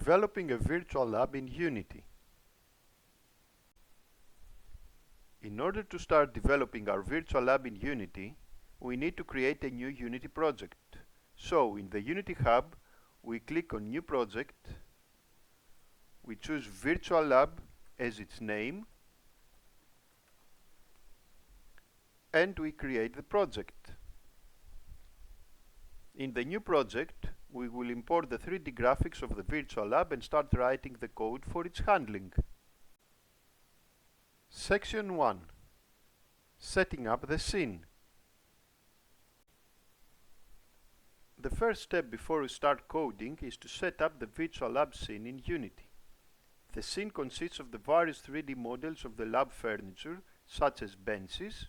Developing a virtual lab in Unity. In order to start developing our virtual lab in Unity, we need to create a new Unity project. So in the Unity Hub, we click on New Project, we choose Virtual Lab as its name, and we create the project. In the new project, we will import the 3D graphics of the virtual lab and start writing the code for its handling. Section 1. Setting up the scene. The first step before we start coding is to set up the virtual lab scene in Unity. The scene consists of the various 3D models of the lab furniture, such as benches,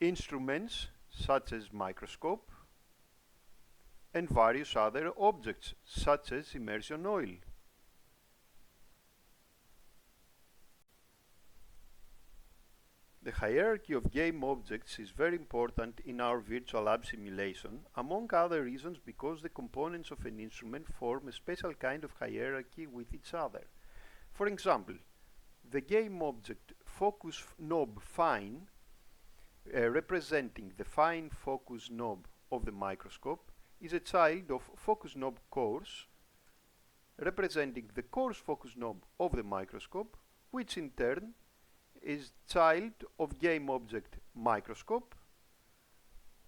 instruments, such as microscope, and various other objects, such as immersion oil. The hierarchy of game objects is very important in our virtual lab simulation, among other reasons because the components of an instrument form a special kind of hierarchy with each other. For example, the game object focus knob fine, representing the fine focus knob of the microscope, is a child of focus knob coarse, representing the coarse focus knob of the microscope, which in turn is child of game object microscope,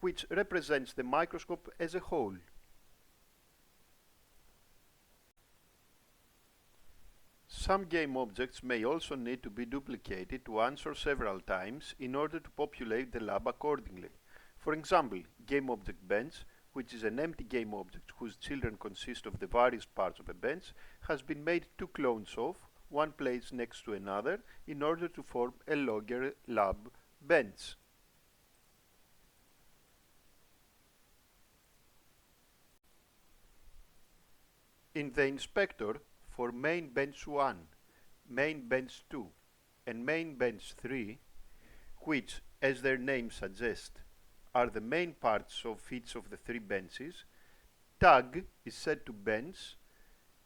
which represents the microscope as a whole. Some game objects may also need to be duplicated once or several times in order to populate the lab accordingly. For example, game object bench, which is an empty game object whose children consist of the various parts of a bench, has been made two clones of, one placed next to another, in order to form a logger lab bench. In the inspector, for main bench 1, main bench 2, and main bench 3, which, as their name suggests, are the main parts of each of the three benches, tag is set to bench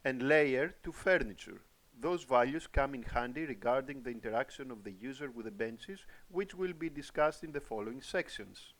and layer to furniture. Those values come in handy regarding the interaction of the user with the benches, which will be discussed in the following sections.